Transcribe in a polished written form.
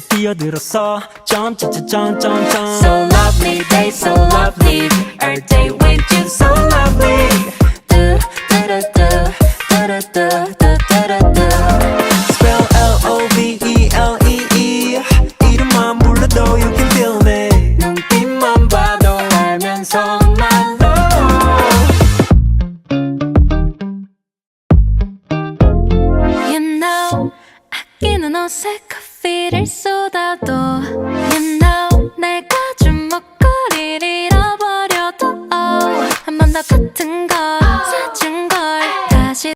뛰어들었어 점점점점점 So lovely, they so lovely. Our day with you so lovely. Do do do do do do do do. Spell L-O-V-E-L-E-E 이름만 불러도 you can feel me 눈빛만 봐도 알면서 말로. You know 아끼는 옷에 커피를 쏟아도